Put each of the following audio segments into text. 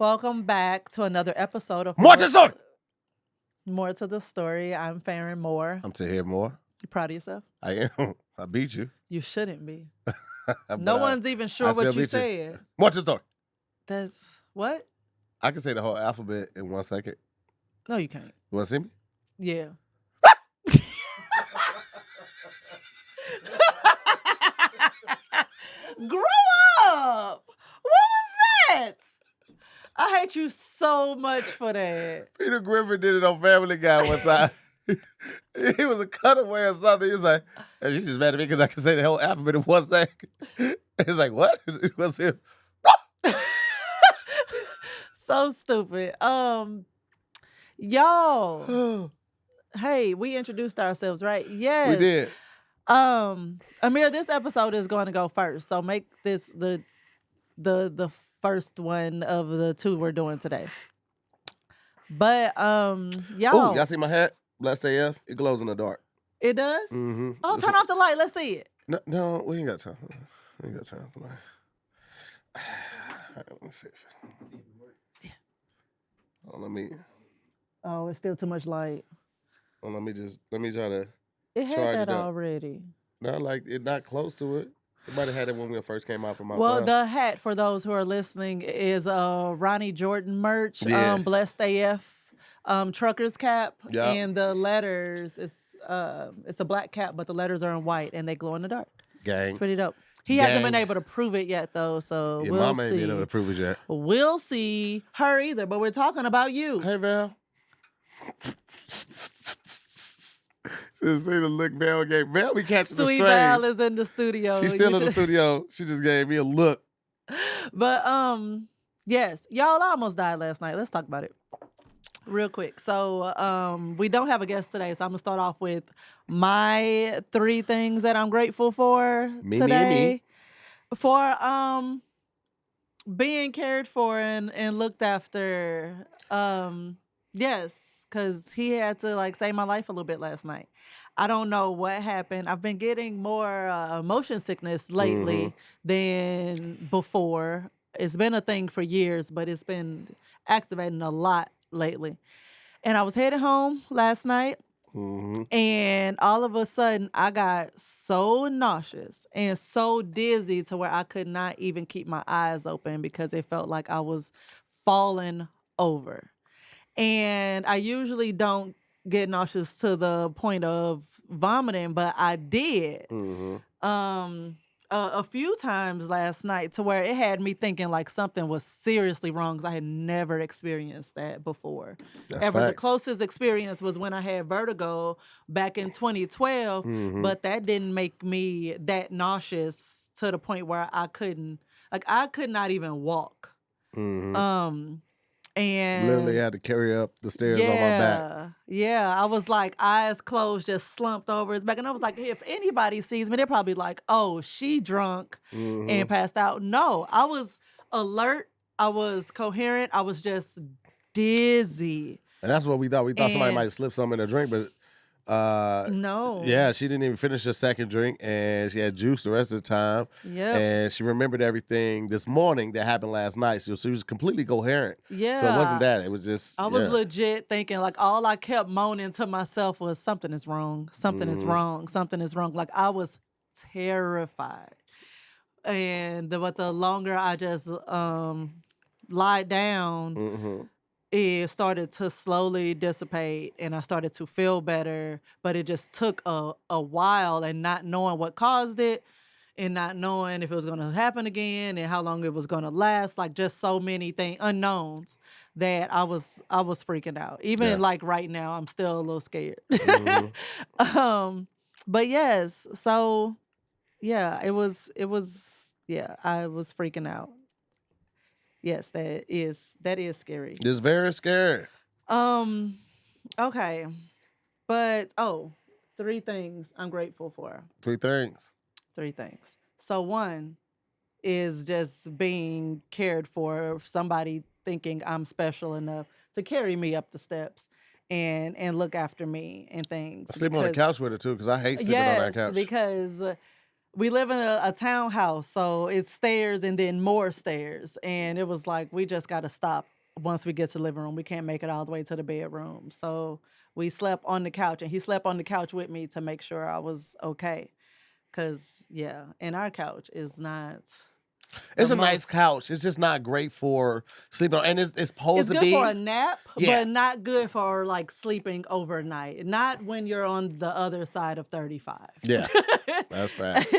Welcome back to another episode of More to the story. More to the Story. I'm Farron Moore. I'm to hear more. You proud of yourself? I am. I beat you. You shouldn't be. But No one's even sure I what still you beat you. said. More to the story. That's what? I can say the whole alphabet in 1 second. No, you can't. You want to see me? Yeah. Grow up. What was that? I hate you so much for that. Peter Griffin did it on Family Guy one time. He was a cutaway or something. He was like, and she's just mad at me because I can say the whole alphabet in 1 second. He's like, what? It was him. So stupid. Y'all. Hey, we introduced ourselves, right? Yes. We did. Amir, this episode is going to go first. So make this the first one of the two we're doing today. But y'all. Y'all see my hat? Blessed AF. It glows in the dark. It does? Mm-hmm. Oh, turn off the light. Let's see it. No, we ain't got time. We ain't got time for that. Let me see. Yeah. Oh, let me Oh, it's still too much light. let me try to. It had Charge that it up. already. Not like it, not close to it. It might have had it when we first came out from outside. Well, the hat, for those who are listening, is Ronnie Jordan merch. Yeah. Blessed AF trucker's cap. Yeah. And the letters, it's a black cap, but the letters are in white and they glow in the dark. Gang. It's pretty dope. He hasn't been Gang. able to prove it yet, though, so Your we'll mama ain't see. been able to prove it yet. We'll see her either, but we're talking about you. Hey, Val. Just see the look Val gave. Val be catching Sweet the Val strays. is in the studio. She's You still in the should- studio. She just gave me a look. But yes, y'all, I almost died last night. Let's talk about it real quick. So we don't have a guest today, so I'm gonna start off with my 3 things that I'm grateful for Me. today. For being cared for and looked after. Yes, because he had to like save my life a little bit last night. I don't know what happened. I've been getting more motion sickness lately than before. It's been a thing for years, but it's been activating a lot lately. And I was headed home last night, and all of a sudden I got so nauseous and so dizzy to where I could not even keep my eyes open because it felt like I was falling over. And I usually don't get nauseous to the point of vomiting, but I did a few times last night to where it had me thinking like something was seriously wrong because I had never experienced that before. That's The facts. closest experience was when I had vertigo back in 2012, but that didn't make me that nauseous to the point where I could not even walk. And Literally had to carry up the stairs on my back. yeah. I was like eyes closed, just slumped over his back. And I was like, if anybody sees me, they're probably like, oh, she drunk and passed out. No, I was alert. I was coherent. I was just dizzy. And that's what we thought. We thought somebody And- might slip something in her drink, but No. yeah, she didn't even finish her second drink, and she had juice the rest of the time. Yep. And she remembered everything this morning that happened last night. So she was completely coherent. Yeah. So it wasn't that. It was just. I was yeah. legit thinking, like, all I kept moaning to myself was something is wrong. Something is wrong. Something is wrong. Like, I was terrified. But the longer I just lied down, it started to slowly dissipate and I started to feel better. But it just took a while, and not knowing what caused it and not knowing if it was going to happen again and how long it was going to last. Like, just so many unknowns that I was freaking out. Even Yeah. like right now, I'm still a little scared. But yes, so yeah, it was yeah, I was freaking out. Yes, that is scary. It's very scary. Okay. But 3 things I'm grateful for. 3 things. 3 things. So 1 is just being cared for, somebody thinking I'm special enough to carry me up the steps and look after me and things. I sleep on the couch with her too, because I hate sleeping on that couch. Because we live in a townhouse, so it's stairs and then more stairs. And it was like we just gotta stop once we get to the living room. We can't make it all the way to the bedroom. So we slept on the couch and he slept on the couch with me to make sure I was okay. Cause yeah, and our couch is not the It's a nice most couch. It's just not great for sleeping on. And it's it's supposed to good for a be. nap, Yeah. but not good for like sleeping overnight. Not when you're on the other side of 35. Yeah. That's fast.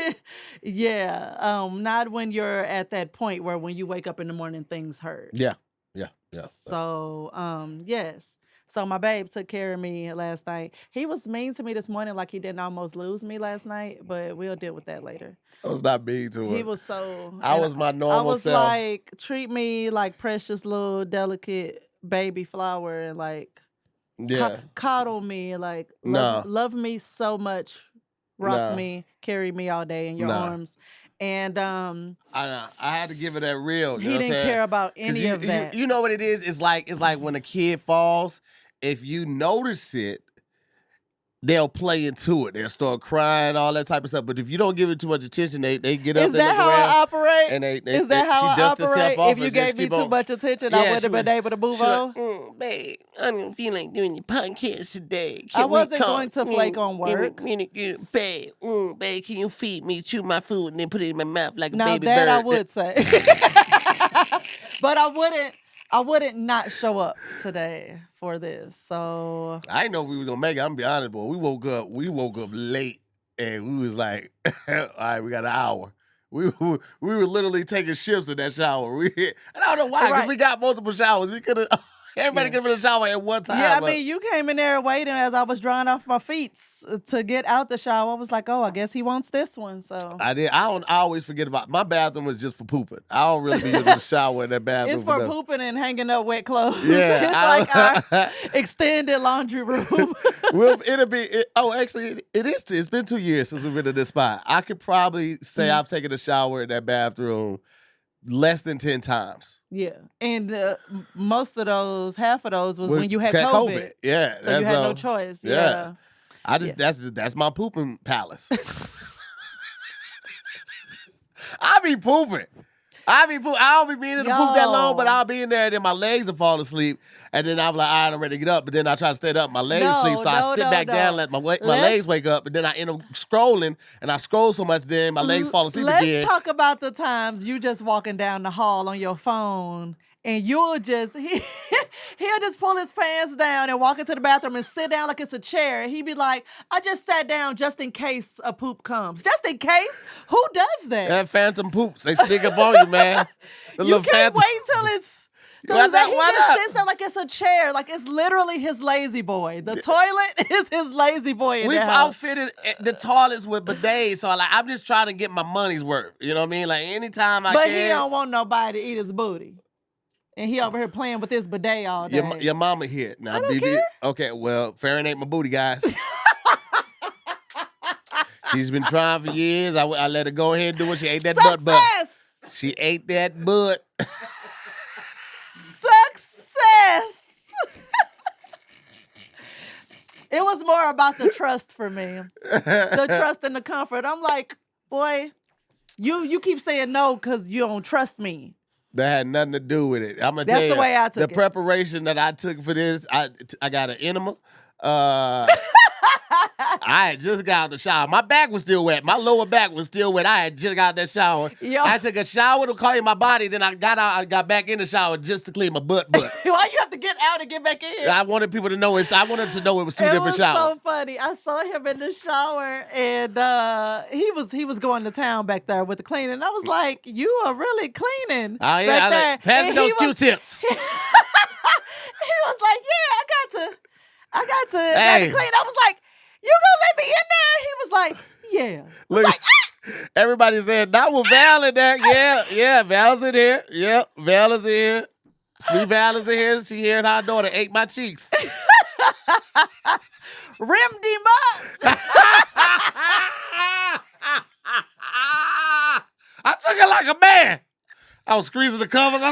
Yeah, not when you're at that point where when you wake up in the morning things hurt. Yeah. Yeah. Yeah. So, yes. So my babe took care of me last night. He was mean to me this morning, like he didn't almost lose me last night, but we'll deal with that later. I was not mean to He her. was so, I and was my I normal was self. like, treat me like precious little delicate baby flower and like Yeah. coddle me, like Nah. love me so much, rock Nah. me, carry me all day in your Nah. arms. And I had to give it that real. he didn't care about 'Cause any of that. You know what it is? It's like when a kid falls, if you notice it, they'll play into it. They'll start crying, all that type of stuff. But if you don't give it too much attention, they get up Is in the that how I ground operate? and Is that how she I dusts herself operate? off If you and just gave me keep too on. much attention, Yeah, I wouldn't she have been was- able to move She like, on. babe, I don't feel like doing your podcast today. I wasn't going to flake on work. Babe, can you feed me, chew my food, and then put it in my mouth like a Now baby that bird? I would say, but I wouldn't not show up today for this. So I didn't know if we was gonna make it. I'm gonna be honest, boy. We woke up late, and we was like, all right, we got an hour. We were literally taking shifts in that shower. And I don't know why, because Right. we got multiple showers. We could have everybody Yeah. could have been in the shower at one time. yeah, I but mean, you came in there waiting as I was drying off my feet to get out the shower. I was like, oh, I guess he wants this one. So I did. I always forget about my bathroom was just for pooping. I don't really be using the shower in that bathroom. it's for nothing. pooping and hanging up wet clothes. Yeah, it's like our extended laundry room. Well, actually, it is. It's been 2 years since we've been in this spot. I could probably say I've taken a shower in that bathroom less than 10 times. Yeah, and most of those, half of those, was when you had COVID. Yeah, So you had no choice. yeah. Yeah. That's my pooping palace. I be pooping. I don't be meaning to poop that long, but Yo. I'll be in there and then my legs will fall asleep. And then I'm like, all right, I'm ready to get up. But then I try to stay up, my legs sleep. So I sit back down, let my legs wake up. And then I end up scrolling. And I scroll so much, then my legs fall asleep again. Let's talk about the times you just walking down the hall on your phone and he'll just pull his pants down and walk into the bathroom and sit down like it's a chair. And he'd be like, I just sat down just in case a poop comes. Just in case? Who does that? That phantom poops, they sneak up on you, man. The You little can't phantom- wait till it's Why not? he Why just not? sits there like it's a chair. Like it's literally his lazy boy. The toilet is his lazy boy in We've the house. outfitted the toilets with bidets, so I'm just trying to get my money's worth. You know what I mean? Like anytime I But can. he don't want nobody to eat his booty. And he over here playing with his bidet all day. Your mama here. Now, I don't BB. care. Okay, well, Farron ain't my booty, guys. She's been trying for years. I let her go ahead and do it. She ate that butt. Success! She ate that butt. Success! It was more about the trust for me. The trust and the comfort. I'm like, boy, you keep saying no because you don't trust me. That had nothing to do with it. I'm gonna That's tell you the way I took the it. preparation that I took for this. I got an enema. I had just got out the shower. My back was still wet. My lower back was still wet. I had just got out that shower. Yo. I took a shower to clean my body. Then I got out. I got back in the shower just to clean my butt. Why you have to get out and get back in? I wanted people to know I wanted to know it was two different It was showers. so funny. I saw him in the shower, and he was going to town back there with the cleaning. And I was like, "You are really cleaning." Oh yeah, back there. pass me And those he was- Q-tips. He was like, "Yeah, I got to Hey. clean." I was like, "You gonna let me in there?" He was like, "Yeah." Look, everybody said not with Val in there. Yeah, Val's in here. Yep, Val is in here. Sweet Val is in here. She here and her daughter ate my cheeks. Rimmed him up. I took it like a man. I was squeezing the covers. I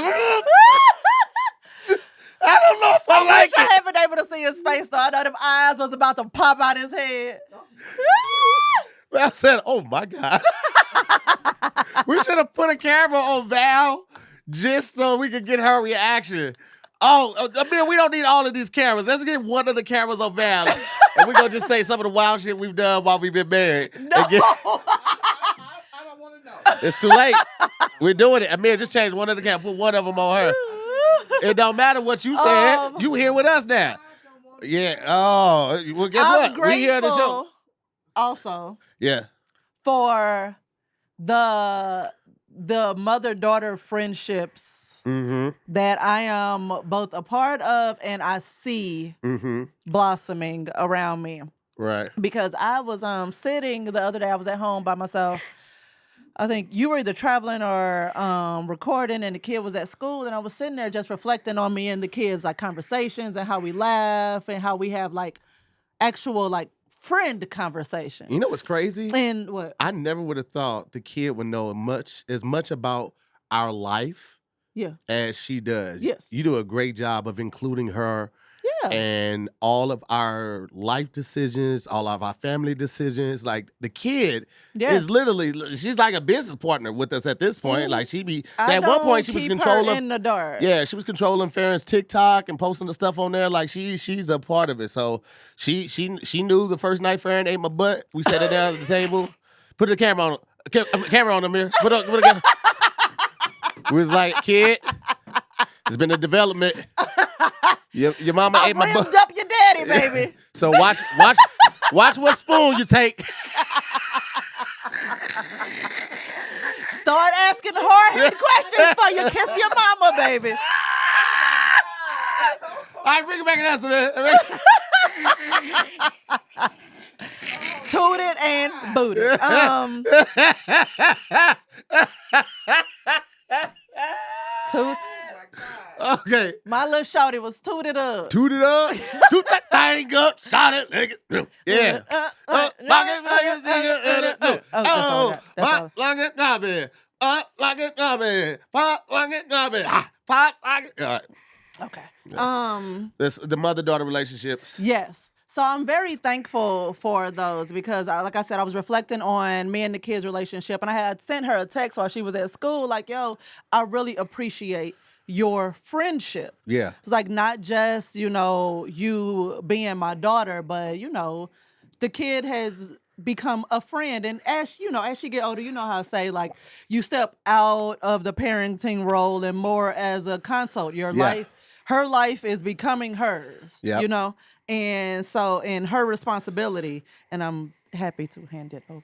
don't know if I like I it. haven't been able to see his face though. I know them eyes was about to pop out his head. I said, oh my God. We should have put a camera on Val just so we could get her reaction. Oh, I mean, we don't need all of these cameras. Let's get one of the cameras on Val, and we're gonna just say some of the wild shit we've done while we've been married. No. I don't want to know. It's too late. We're doing it. Amir, just change one of the cameras. Put one of them on her. It don't matter what you said. You here with us now. Yeah. Oh, well, guess what? We here at the show. Also. Yeah. For the mother-daughter friendships that I am both a part of and I see blossoming around me. Right. Because I was sitting the other day, I was at home by myself. I think you were either traveling or recording, and the kid was at school, and I was sitting there just reflecting on me and the kids, like conversations and how we laugh and how we have like actual like friend conversation. You know what's crazy? And what? I never would have thought the kid would know as much about our life as she does. Yes. You do a great job of including her and all of our life decisions, all of our family decisions. Like the kid is literally, she's like a business partner with us at this point. Like at one point she was controlling her in the dark. Yeah, she was controlling Farron's TikTok and posting the stuff on there. Like she's a part of it. So she knew the first night Farron ate my butt. We sat her down at the table, put the camera on. Camera on Amir. Put a camera. We was like, kid, it's been a development. Your mama ate my butt. Up your daddy, baby. So watch what spoon you take. Start asking hard-hitting questions before you kiss your mama, baby. All right, bring it back and answer that. Tooted and booted. Okay. My little shorty was tooted up. Tooted up. Toot that thing up. Shot it. Nigga. Yeah. Like it, not it. Like it, not it. Pop like it, not it. Pop like it. All right. Okay. This the mother-daughter relationships. Yes. So I'm very thankful for those because, like I said, I was reflecting on me and the kids' relationship, and I had sent her a text while she was at school, like, yo, I really appreciate your friendship. Yeah. It's like not just, you being my daughter, but, the kid has become a friend. And as she get older, how I say, like, you step out of the parenting role and more as a consult. Her life is becoming hers, and so in her responsibility, and I'm happy to hand it over.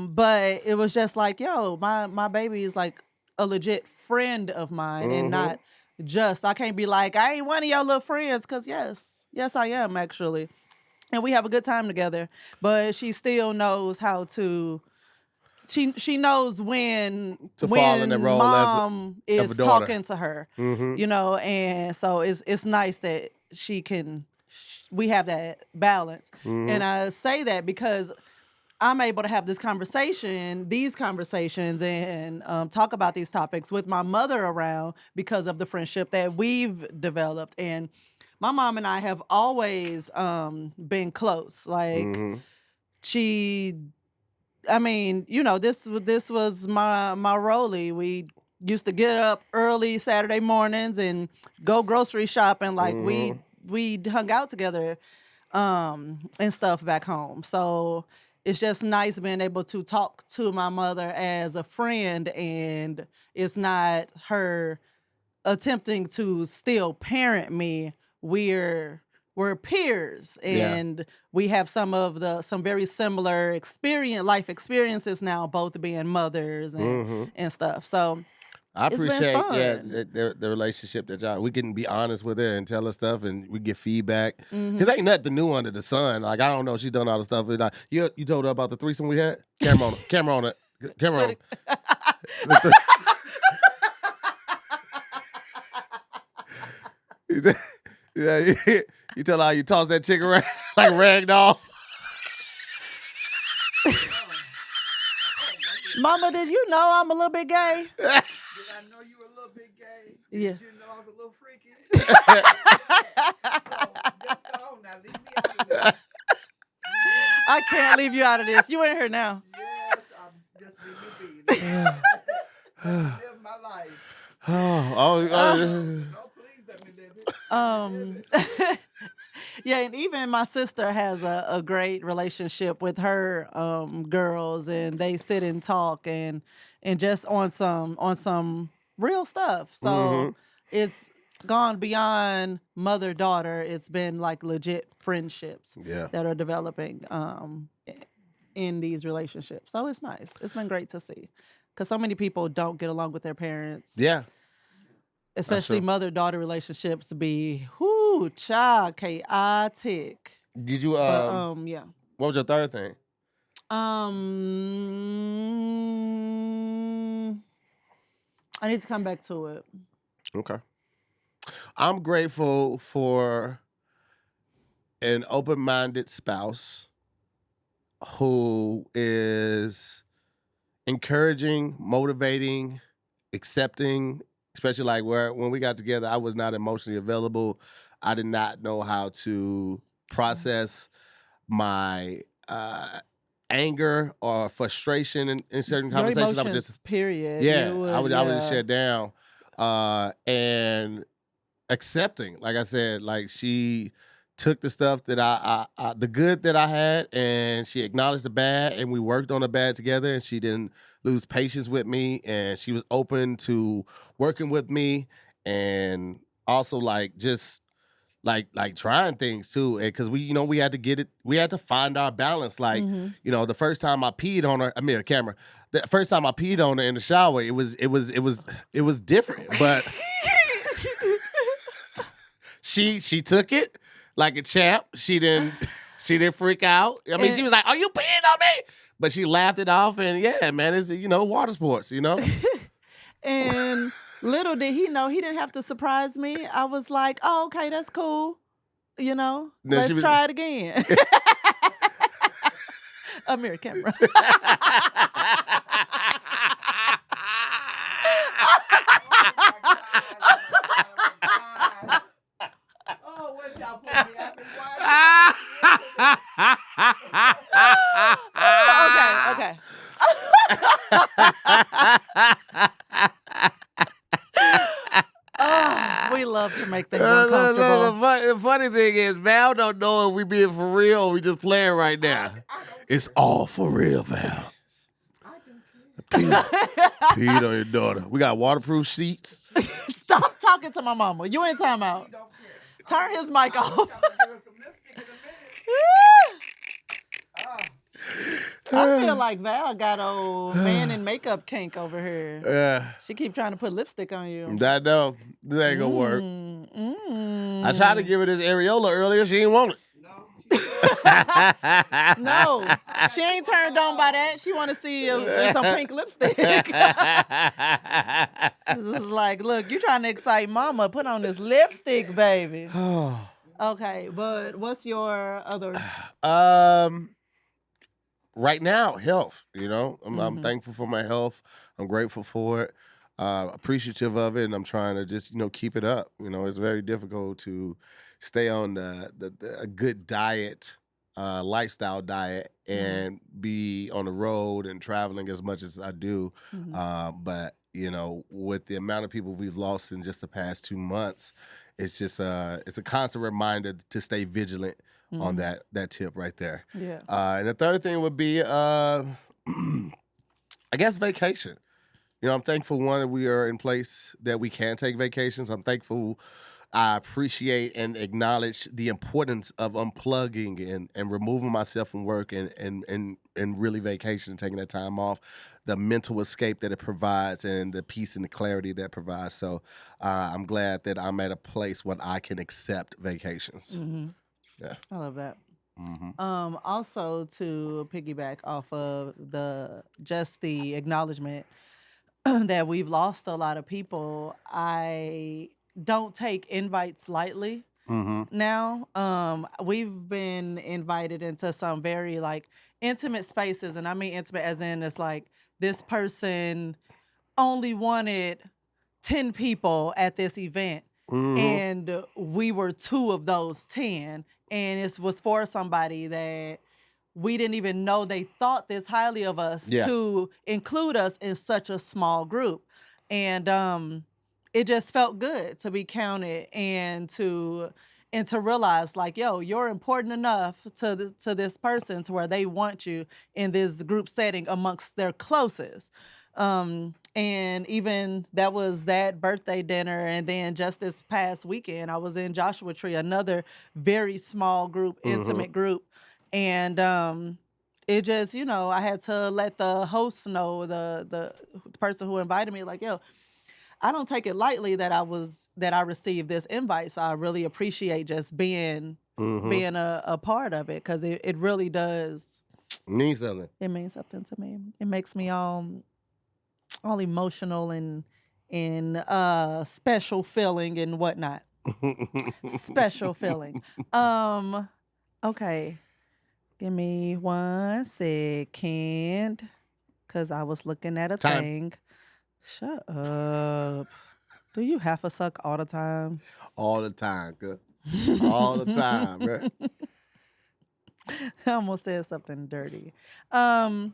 But it was just like, yo, my baby is like a legit friend of mine and not just, I can't be like, I ain't one of your little friends, because yes, I am actually. And we have a good time together, but she still knows how to, she knows when fall in that role mom as is talking to her, and so it's nice that we have that balance. And I say that because I'm able to have these conversations and talk about these topics with my mother around because of the friendship that we've developed. And my mom and I have always been close. Like this was my Rollie. We used to get up early Saturday mornings and go grocery shopping. Like we hung out together and stuff back home. So it's just nice being able to talk to my mother as a friend, and it's not her attempting to still parent me. We're peers, and we have some very similar life experiences now, both being mothers and stuff. So I appreciate the relationship that we can be honest with her and tell her stuff, and we get feedback. Because ain't nothing new under the sun. Like, I don't know, she's done all the stuff. Like, you told her about the threesome we had? Camera on it. Camera on it. Camera on it. You tell her how you toss that chick around like a rag doll. Mama, did you know I'm a little bit gay? Did I know you were a little bit gay? Yeah. Did you know I was a little freaky? Just go on now. Leave me out of this. I can't leave you out of this. You in here now. Yes, I'm just leaving me be. live my life. Oh, No, please let me live it. Yeah, and even my sister has a great relationship with her girls, and they sit and talk and just on some real stuff. So mm-hmm. it's gone beyond mother daughter. It's been like legit friendships Yeah. that are developing in these relationships. So it's nice. It's been great to see because so many people don't get along with their parents. Yeah. Especially true. mother-daughter relationships be chaotic. Did you But yeah. what was your third thing? I need to come back to it. Okay. I'm grateful for an open-minded spouse who is encouraging, motivating, accepting, especially like when we got together, I was not emotionally available. I did not know how to process my anger or frustration in certain Your conversations. I was emotions, just period. yeah, You I would, would just yeah. shut down. And accepting, like I said, like she took the stuff that I the good that I had, and she acknowledged the bad, and we worked on the bad together, and she didn't lose patience with me, and she was open to working with me, and also like just like trying things too, and because we had to get it, we had to find our balance. Like Mhm. the first time I peed on her, I mean, a camera. The first time I peed on her in the shower, it was different, but she took it like a champ. She didn't freak out. I mean, she was like, "Are you peeing on me?" But she laughed it off, and yeah, man, it's water sports, And little did he know he didn't have to surprise me. I was like, "Oh, okay, that's cool. Then Let's try it again." A mirror camera. Oh, what y'all put me out and why? Okay. Oh, we love to make things uncomfortable. The funny thing is, Val don't know if we being for real or we just playing right now. It's all for real, Val. Pete on your daughter. We got waterproof sheets. Stop talking to my mama. You ain't time out. Turn his mic off. I feel like Val got old man in makeup kink over here. Yeah. She keep trying to put lipstick on you. I know. This ain't gonna work. I tried to give her this areola earlier. She didn't want it. No, she ain't turned on by that. She want to see some pink lipstick. This is like, look, you trying to excite mama. Put on this lipstick, baby. Okay, but what's your other? Right now, health. I'm thankful for my health. I'm grateful for it. Appreciative of it, and I'm trying to just keep it up. It's very difficult to stay on a good diet, lifestyle diet, and be on the road and traveling as much as I do. But with the amount of people we've lost in just the past 2 months, it's just it's a constant reminder to stay vigilant on that tip right there. Yeah. And the third thing would be, I guess, vacation. I'm thankful, one, that we are in place that we can take vacations. I'm thankful. I appreciate and acknowledge the importance of unplugging and removing myself from work and really vacation, taking that time off, the mental escape that it provides and the peace and the clarity that it provides. So I'm glad that I'm at a place where I can accept vacations. Yeah. I love that. Also, to piggyback off of the acknowledgement that we've lost a lot of people, I don't take invites lightly now. We've been invited into some very intimate spaces, and I mean intimate as in it's like this person only wanted 10 people at this event, and we were 2 of those 10, and it was for somebody that we didn't even know they thought this highly of us to include us in such a small group. And it just felt good to be counted and to realize like, yo, you're important enough to this person to where they want you in this group setting amongst their closest. And even that was that birthday dinner, and then just this past weekend I was in Joshua Tree, another very small group, intimate group. And it just, I had to let the host know, the person who invited me, like, yo, I don't take it lightly that I received this invite. So I really appreciate just being a part of it, because it really does Means something. it means something to me. It makes me all emotional and special feeling and whatnot. Special feeling. Okay. Give me 1 second, because I was looking at a Time. thing. Shut up. Do you have to suck all the time? All the time, girl. All the time, bro. I almost said something dirty. No,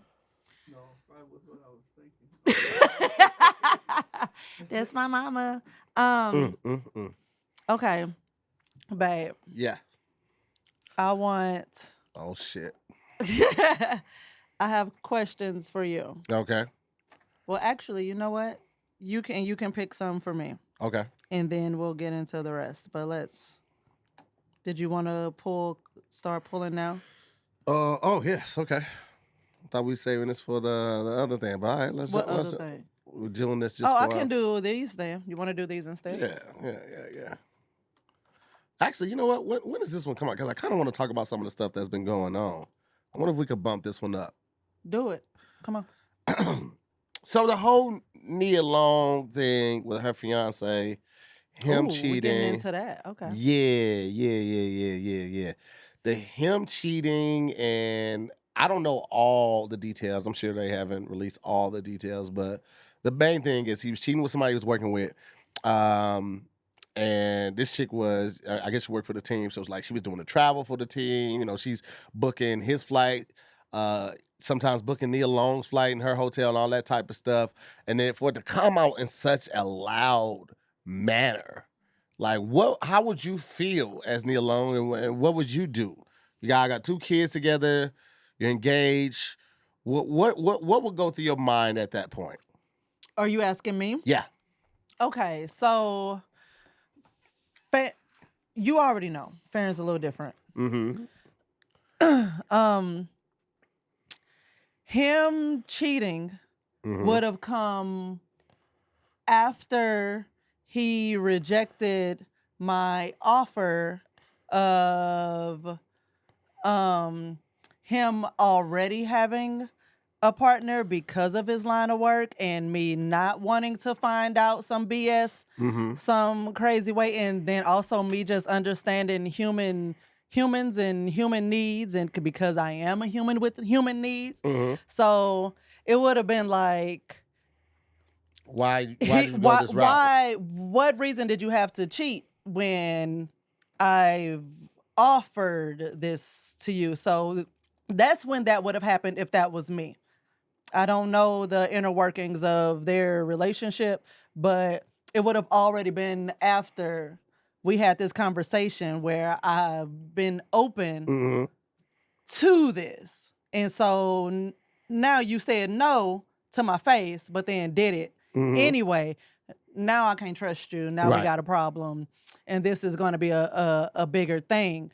probably was what I was thinking. That's my mama. Mm. Okay, babe. Yeah. I want. Oh shit. I have questions for you. Okay. Well, actually, you know what? You can pick some for me, Okay. and then we'll get into the rest. But let's. Did you want to start pulling now? Oh yes. Okay. Thought we were saving this for the other thing, but all right, let's. What let's other thing? We're doing this just. Oh, I for, can do these then. You want to do these instead? Yeah. Actually, you know what? When does this one come out? Because I kind of want to talk about some of the stuff that's been going on. I wonder if we could bump this one up. Do it. Come on. So the whole Nia Long thing with her fiance, him Ooh, cheating. we're getting into that. Okay. Yeah. The him cheating, and I don't know all the details. I'm sure they haven't released all the details, but the main thing is he was cheating with somebody he was working with. And this chick was, I guess she worked for the team. So it's like she was doing the travel for the team. She's booking his flight, sometimes booking Nia Long's flight and her hotel and all that type of stuff. And then for it to come out in such a loud manner, like how would you feel as Nia Long, and what would you do? You guys got 2 kids together, you're engaged. What would go through your mind at that point? Are you asking me? Yeah. Okay, so you already know. Farron's a little different. Him cheating would have come after he rejected my offer of him already having a partner because of his line of work, and me not wanting to find out some BS some crazy way, and then also me just understanding humans and human needs, and because I am a human with human needs. So it would have been like, why did you go this route? What reason did you have to cheat when I offered this to you? So that's when that would have happened if that was me. I don't know the inner workings of their relationship, but it would have already been after we had this conversation where I've been open to this. And so now you said no to my face, but then did it anyway. Now I can't trust you. Now we got a problem. And this is going to be a bigger thing.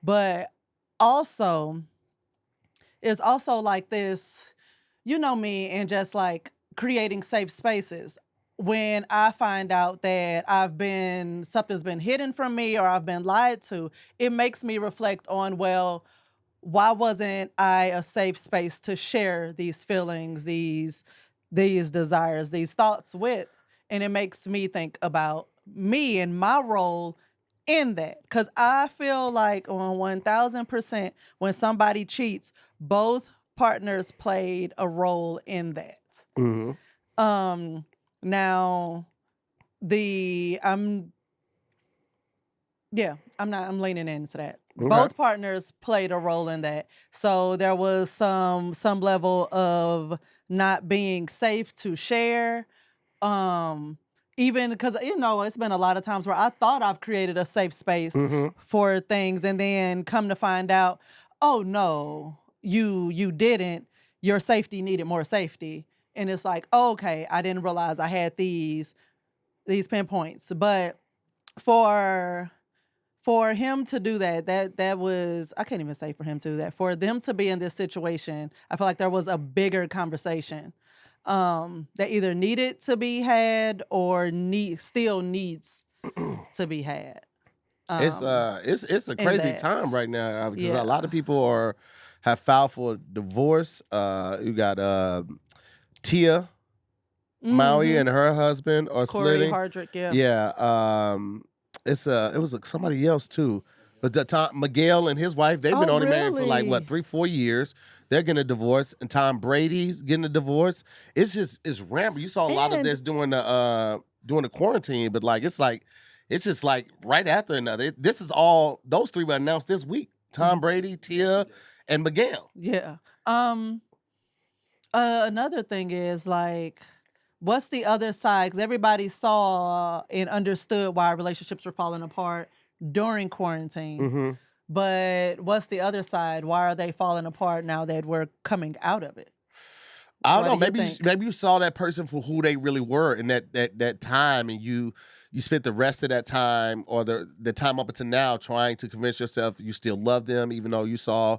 But also, it's also like this, you know me, and just like creating safe spaces. When I find out that something's been hidden from me or I've been lied to, it makes me reflect on, well, why wasn't I a safe space to share these feelings, these desires, these thoughts with? And it makes me think about me and my role in that. Because I feel like on 1000%, when somebody cheats, both partners played a role in that. Now, I'm leaning into that. Okay. Both partners played a role in that. So there was some level of not being safe to share, Even because, it's been a lot of times where I thought I've created a safe space for things, and then come to find out, oh no, you didn't. Your safety needed more safety. And it's like, oh, okay, I didn't realize I had these pinpoints. But for him to do that was, I can't even say for him to do that. For them to be in this situation, I feel like there was a bigger conversation that either needed to be had or still needs to be had. It's a crazy time right now because a lot of people have filed for divorce. You got Tia Maui and her husband are Corey splitting. Hardrick, yeah. Yeah. It was somebody else too. But Tom Miguel and his wife, they've been only married for like 3-4 years. They're getting a divorce, and Tom Brady's getting a divorce. It's rampant. You saw a lot of this during the quarantine, but it's just like right after another. This is all, those three were announced this week. Tom Brady, Tia, and Miguel. Yeah. Another thing is like, what's the other side? Because everybody saw and understood why relationships were falling apart during quarantine. But what's the other side? Why are they falling apart now that we're coming out of it? I don't know. Maybe you saw that person for who they really were in that time, and you spent the rest of that time or the time up until now trying to convince yourself you still love them, even though you saw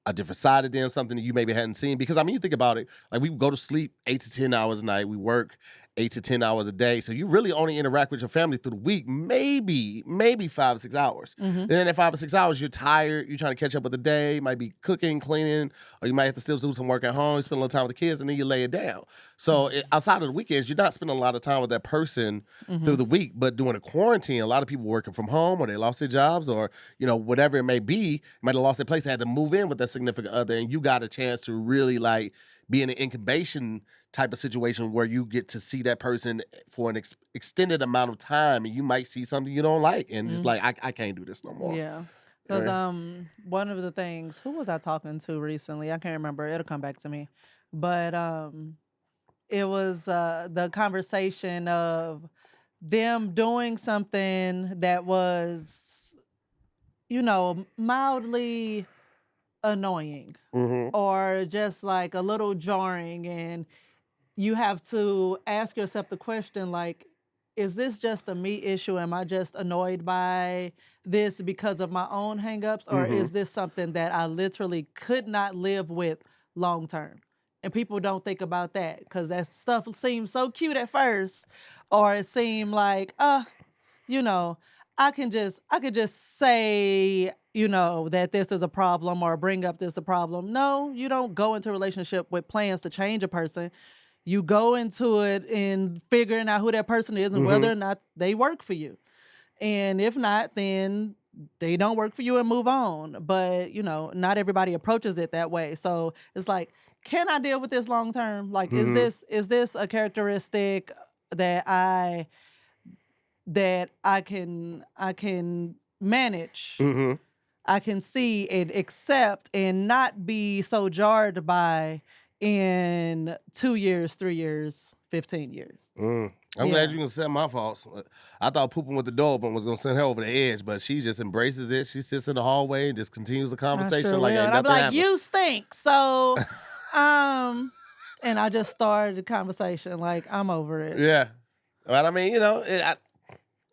a different side of them, something that you maybe hadn't seen. Because, I mean, you think about it, like we go to sleep 8 to 10 hours a night. We work 8 to 10 hours a day. So you really only interact with your family through the week, maybe 5 or 6 hours. And then at 5 or 6 hours, you're tired. You're trying to catch up with the day. You might be cooking, cleaning, or you might have to still do some work at home. You spend a little time with the kids, and then you lay it down. So outside of the weekends, you're not spending a lot of time with that person through the week. But during the quarantine, a lot of people working from home, or they lost their jobs, or whatever it may be, might have lost their place, they had to move in with their significant other, and you got a chance to really like be in an incubation type of situation where you get to see that person for an extended amount of time, and you might see something you don't like, and just like, I can't do this no more. Yeah. Because one of the things, who was I talking to recently? I can't remember. It'll come back to me. But it was the conversation of them doing something that was, mildly annoying or just like a little jarring, and you have to ask yourself the question, like, is this just a me issue? Am I just annoyed by this because of my own hangups? Or is this something that I literally could not live with long term? And people don't think about that because that stuff seems so cute at first, or it seemed like, I could just say, that this is a problem or bring up this a problem. No, you don't go into a relationship with plans to change a person. You go into it in figuring out who that person is and whether or not they work for you. And if not, then they don't work for you and move on. But, not everybody approaches it that way. So it's like, can I deal with this long term? Like, is this a characteristic that I can manage? I can see and accept and not be so jarred by in 2 years, 3 years, 15 years. I'm glad you can accept my faults. I thought pooping with the door open was going to send her over the edge, but she just embraces it. She sits in the hallway and just continues the conversation sure like ain't I'm nothing like, happened. you stink. So, and I just started the conversation like, I'm over it. Yeah. But I mean,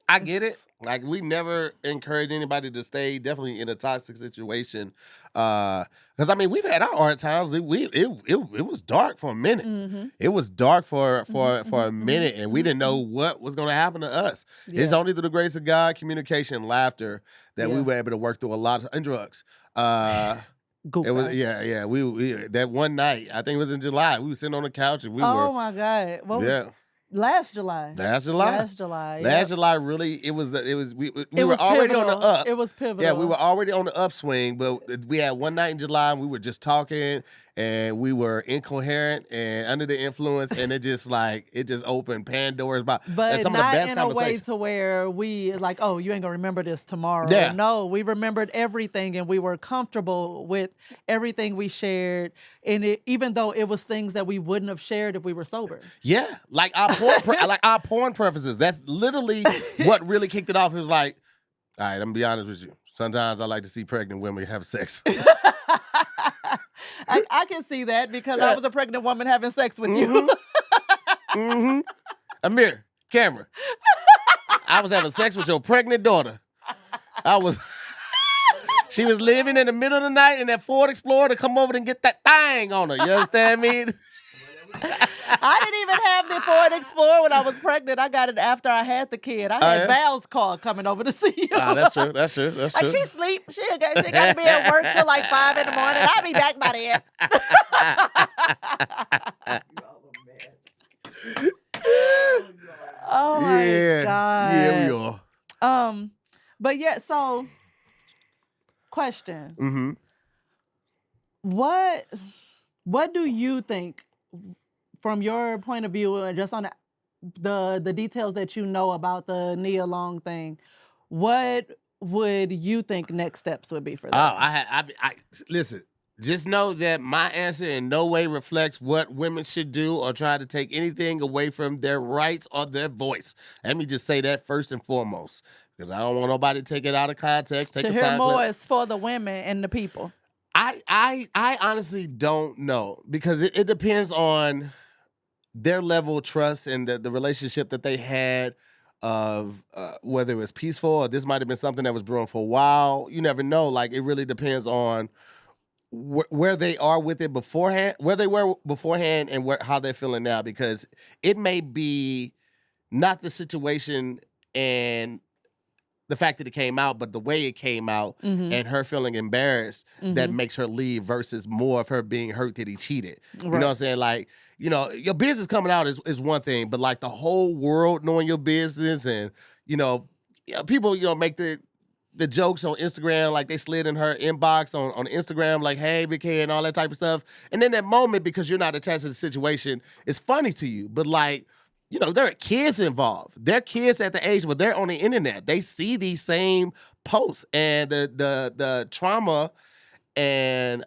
I get it. Like, we never encourage anybody to stay definitely in a toxic situation. Because, I mean, we've had our hard times. It was dark for a minute. It was dark for a minute, and we didn't know what was going to happen to us. It's only through the grace of God, communication, and laughter that we were able to work through a lot and drugs. It was we that one night, I think it was in July, we were sitting on the couch and we were. Oh my God. What was Last July. Last July, really, we were already on the up. It was pivotal. Yeah, we were already on the upswing, but we had one night in July and we were just talking, and we were incoherent and under the influence, and it just opened Pandora's box. And But some of the not best in a way conversations. to where we like, oh, you ain't gonna remember this tomorrow. Yeah. No, we remembered everything, and we were comfortable with everything we shared. And even though it was things that we wouldn't have shared if we were sober. Yeah, like our porn preferences. That's literally what really kicked it off. It was like, all right, I'm gonna be honest with you. Sometimes I like to see pregnant women have sex. I can see that because I was a pregnant woman having sex with you. Mm-hmm. Amir, camera. I was having sex with your pregnant daughter. She was living in the middle of the night in that Ford Explorer to come over and get that thing on her. You understand me? I didn't even have the Ford Explorer when I was pregnant. I got it after I had the kid. I had Val's car coming over to see you. That's true. Like, she sleep. She got to be at work till like 5 in the morning. I'll be back by then. Oh my God. Yeah, we are. But yeah, so question. Mm-hmm. What do you think, from your point of view, and just on the details that you know about the Nia Long thing, what would you think next steps would be for that? I listen. Just know that my answer in no way reflects what women should do or try to take anything away from their rights or their voice. Let me just say that first and foremost, because I don't want nobody to take it out of context. To hear more is for the women and the people. I honestly don't know, because it depends on their level of trust and the relationship that they had, of whether it was peaceful or this might have been something that was brewing for a while. You never know. Like, it really depends on where they are with it beforehand, where they were beforehand, and how they're feeling now, because it may be not the situation and the fact that it came out, but the way it came out and her feeling embarrassed that makes her leave, versus more of her being hurt that he cheated. Right. You know what I'm saying? Like, you know, your business coming out is one thing, but like the whole world knowing your business, and, you know, people, you know, make the jokes on Instagram, like they slid in her inbox on Instagram, like, hey, Big K, and all that type of stuff. And then that moment, because you're not attached to the situation, it's funny to you. But like, you know, there are kids involved. They're kids at the age where they're on the internet. They see these same posts, and the trauma and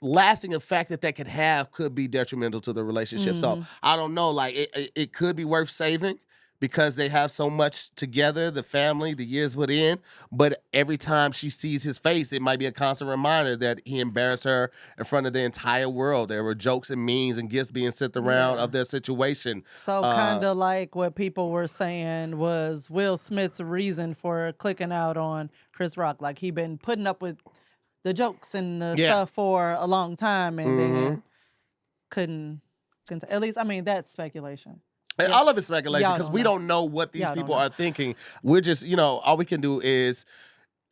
lasting effect that could have could be detrimental to the relationship. So I don't know, like it could be worth saving, because they have so much together, the family, the years within. But every time she sees his face, it might be a constant reminder that he embarrassed her in front of the entire world. There were jokes and memes and gifts being sent around of their situation. So kind of like what people were saying was Will Smith's reason for clicking out on Chris Rock. Like, he been putting up with the jokes and the stuff for a long time, and then couldn't. At least, I mean, that's speculation. And all of it's speculation, because we don't know what these people are thinking. We're just, you know, all we can do is,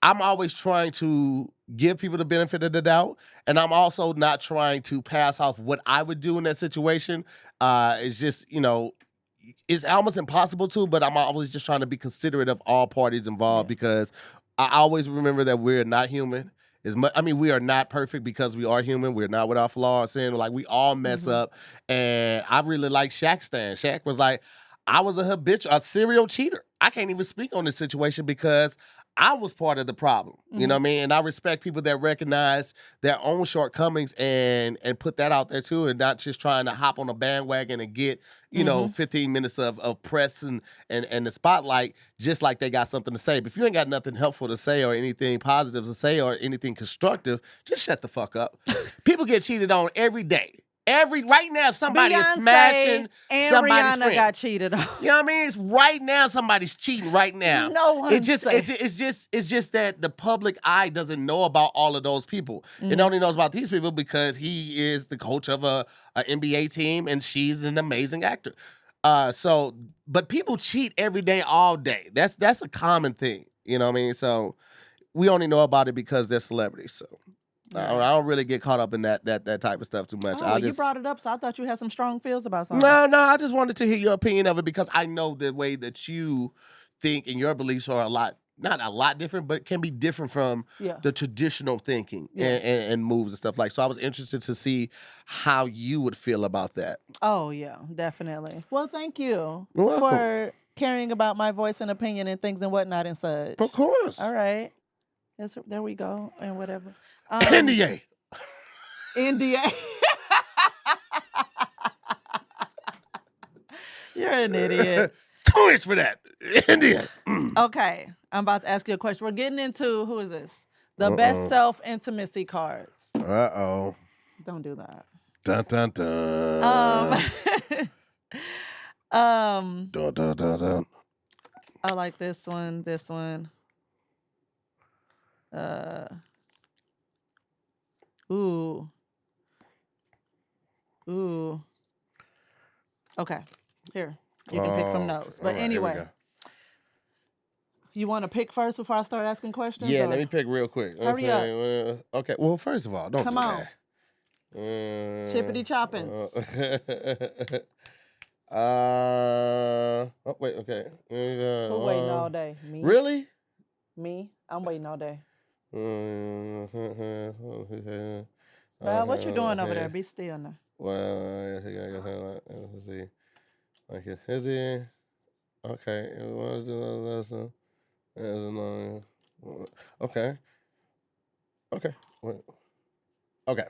I'm always trying to give people the benefit of the doubt, and I'm also not trying to pass off what I would do in that situation. It's just, you know, it's almost impossible to, but I'm always just trying to be considerate of all parties involved, because I always remember that we're not human. We are not perfect, because we are human. We're not without flaws, sin. Like, we all mess up. And I really like Shaq's stand. Shaq was like, I was a serial cheater. I can't even speak on this situation because I was part of the problem. You know what I mean? And I respect people that recognize their own shortcomings and put that out there too, and not just trying to hop on a bandwagon and get, you know, 15 minutes of press and the spotlight, just like they got something to say. But if you ain't got nothing helpful to say, or anything positive to say, or anything constructive, just shut the fuck up. People get cheated on every day. Right now, somebody is smashing and somebody's Rihanna friend. got cheated on. You know what I mean? It's right now, somebody's cheating right now. No one. It's just that the public eye doesn't know about all of those people. It only knows about these people because he is the coach of a NBA team, and she's an amazing actor. But people cheat every day, all day. That's a common thing. You know what I mean? So we only know about it because they're celebrities. So. I don't really get caught up in that type of stuff too much. Oh, you brought it up, so I thought you had some strong feels about something. No, I just wanted to hear your opinion of it, because I know the way that you think and your beliefs are a lot not a lot different, but it can be different from Yeah. the traditional thinking Yeah. and moves and stuff like. So I was interested to see how you would feel about that. Oh yeah, definitely. Well, thank you You're welcome. for caring about my voice and opinion and things and whatnot and such. Of course. All right. Yes, there we go and whatever. NDA. NDA. You're an idiot. 2 inches for that. NDA. Okay, I'm about to ask you a question. We're getting into, who is this? The best self-intimacy cards. Uh-oh. Don't do that. Dun, dun, dun. Dun, dun, dun, dun. I like this one. Ooh. Okay, here. You can pick from those. But all right, here we anyway, go. you want to pick first before I start asking questions? Yeah, or- let me pick real quick. Hurry up. Okay, well, first of all, don't Come do on. that. Chippity choppins. Oh, wait, okay. Who waiting all day? Me? Really? Me? I'm waiting all day. Well, what you doing over there? Be still now. Well, let's see. Like, is he? Okay. Okay. Okay. Wait. Okay.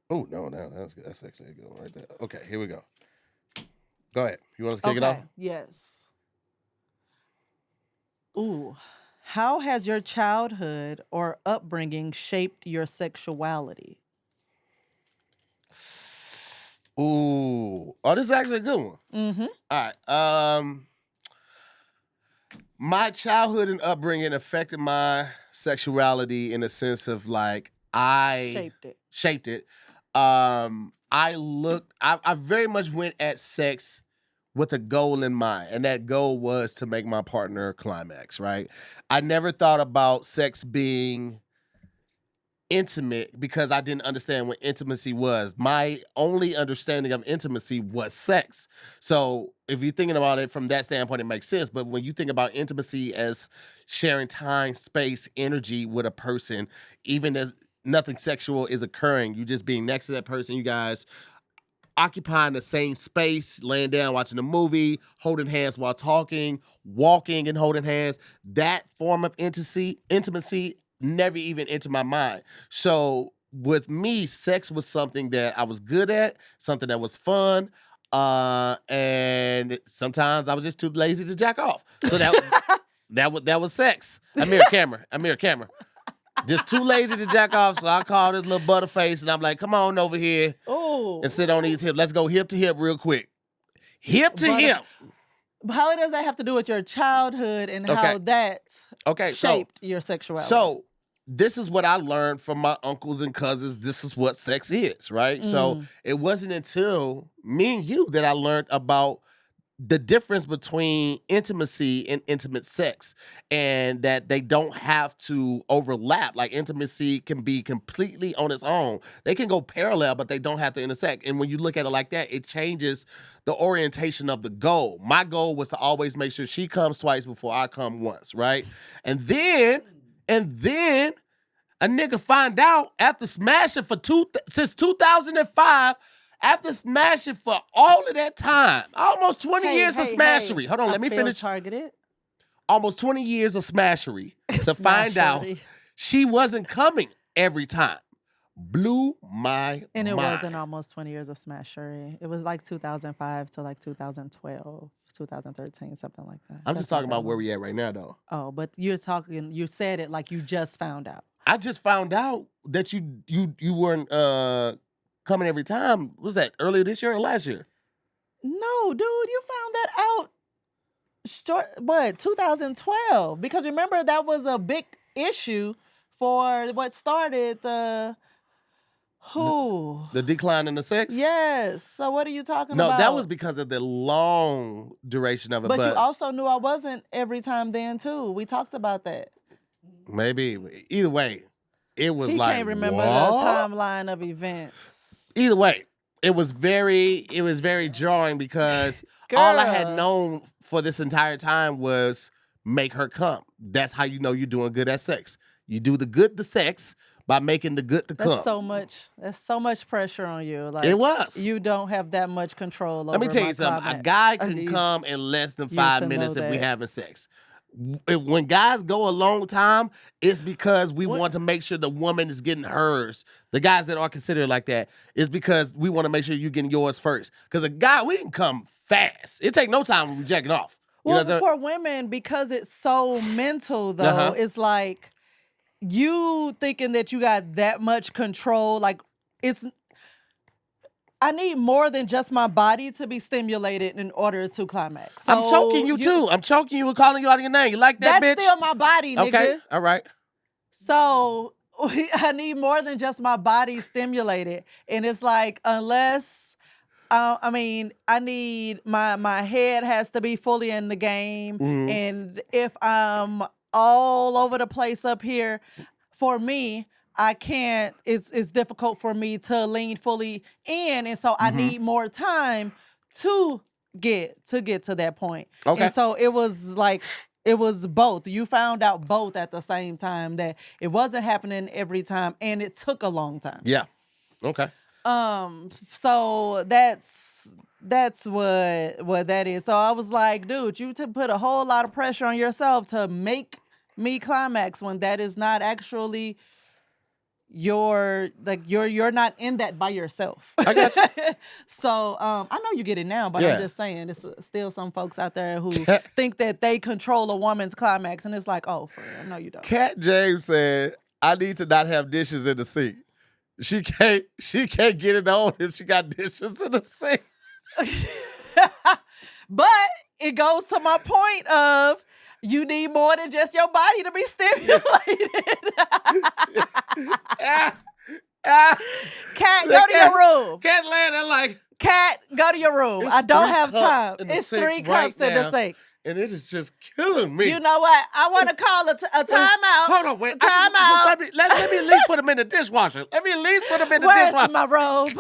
Oh, no, that's good. That's actually a good one right there. Okay, here we go. Go ahead. You want us to kick it off? Yes. Ooh. How has your childhood or upbringing shaped your sexuality? Ooh. Oh, this is actually a good one. Mm-hmm. All right. My childhood and upbringing affected my sexuality in a sense of like I Shaped it. I very much went at sex with a goal in mind, and that goal was to make my partner climax, right? I never thought about sex being intimate because I didn't understand what intimacy was. My only understanding of intimacy was sex. So if you're thinking about it from that standpoint, it makes sense. But when you think about intimacy as sharing time, space, energy with a person, even if nothing sexual is occurring, you just being next to that person, you guys occupying the same space, laying down, watching a movie, holding hands while talking, walking and holding hands, that form of intimacy never even entered my mind. So with me, sex was something that I was good at, something that was fun, and sometimes I was just too lazy to jack off. So that was sex. Amir camera. Just too lazy to jack off, so I called this little butterface, and I'm like, come on over here and sit on these hips. Let's go hip to hip real quick. Hip to hip. How does that have to do with your childhood and how that shaped your sexuality? So this is what I learned from my uncles and cousins. This is what sex is, right? So it wasn't until me and you that I learned about the difference between intimacy and intimate sex, and that they don't have to overlap. Like intimacy can be completely on its own. They can go parallel, but they don't have to intersect. And when you look at it like that, it changes the orientation of the goal. My goal was to always make sure she comes twice before I come once, right? And then a nigga find out after smashing since 2005, after smashing for all of that time, almost 20 years of smashery. Hold on, let me finish. Targeted. Almost 20 years of smashery to find out she wasn't coming every time. Blew my And it mind. wasn't almost 20 years of smashery. It was like 2005 to like 2012, 2013, something like that. I'm just talking about where we at right now, though. Oh, but you said it like you just found out. I just found out that you weren't coming every time. Was that earlier this year or last year? No, dude, you found that out 2012? Because remember that was a big issue for what started the decline in the sex? Yes. So what are you talking about? No, that was because of the long duration of it. But you also knew I wasn't every time then too. We talked about that. Maybe. Either way, it was he like, can't remember what? the timeline of events. Either way, it was very jarring because All I had Girl. known for this entire time was make her come. That's how you know you're doing good at sex. You do the sex by making the good to come. That's so much pressure on you. Like It was. you don't have that much control over Let me tell my you something. A climax. guy I can need come in less than you 5 to minutes know if we that. having sex. When guys go a long time, it's because we What? want to make sure the woman is getting hers. The guys that are considered like that is because we want to make sure you're getting yours first. Because a guy, we can come fast. It take no time when we jacking off. You know Well, what I'm for women, because it's so mental, though, Uh-huh. it's like you thinking that you got that much control. Like I need more than just my body to be stimulated in order to climax. So I'm choking you too. I'm choking you and calling you out of your name. You like that, That's bitch? still my body, nigga. Okay, all right. So I need more than just my body stimulated. And it's like, unless, I need my head has to be fully in the game. Mhm. And if I'm all over the place up here, for me, I can't, it's difficult for me to lean fully in. And so I need more time to get to that point. Okay. And so it was like, it was both. You found out both at the same time, that it wasn't happening every time and it took a long time. Yeah. Okay. So that's what that is. So I was like, dude, you put a whole lot of pressure on yourself to make me climax when that is not actually you're not in that by yourself. I got you. So I know you get it now, but Yeah. I'm just saying, there's still some folks out there who think that they control a woman's climax, and it's like, oh, for real, no, you don't. Cat James said, I need to not have dishes in the sink. She can't get it on if she got dishes in the sink. But it goes to my point of you need more than just your body to be stimulated. Cat, go to your room. Cat laying there like, Cat, go to your room. It's I don't 3 have cups time. in the It's sink 3 right cups in now. the sink. and it is just killing me. You know what? I want to call a timeout. Hold on, wait. Time out. Let me at least put them in the dishwasher. Let me at least put them in the Where's dishwasher. my robe?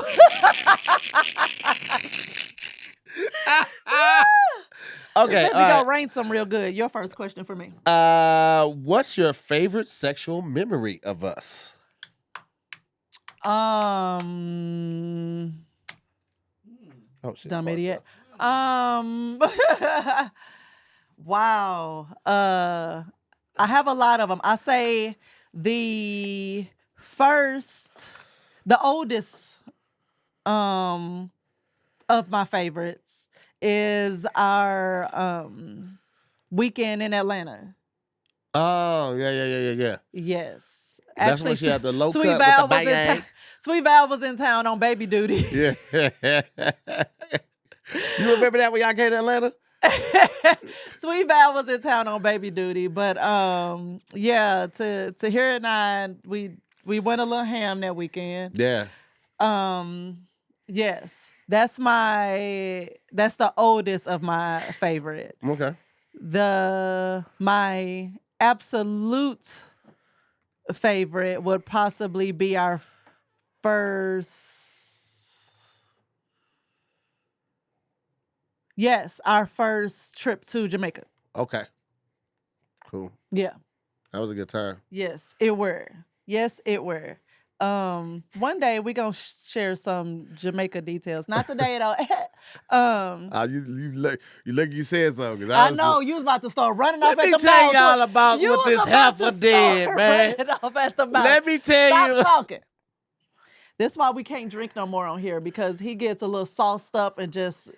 Okay, Let me all go rain some real good. Your first question for me. right. What's your favorite sexual memory of us? Oh shit. dumb idiot. Wow. I have a lot of them. I say the oldest of my favorites is our weekend in Atlanta. Oh, yeah. Yes. That's when she had the low cut Sweet with the Val was in bang. Sweet Val was in town on baby duty. Yeah. You remember that when y'all came to Atlanta? Sweet Val was in town on baby duty, but yeah, Tahira and I, we went a little ham that weekend. Yeah. Yes, that's the oldest of my favorite. Okay. My absolute favorite would possibly be our first. Yes, our first trip to Jamaica. Okay. Cool. Yeah. That was a good time. Yes, it were. Yes, it were. One day we gonna share some Jamaica details. Not today though. You said something. I know you was about to start running off Let at me the tell mouth. y'all about You what was this about to heifer did, start man. running off at the mouth. Let me tell Stop you. talking. That's why we can't drink no more on here, because he gets a little sauced up and just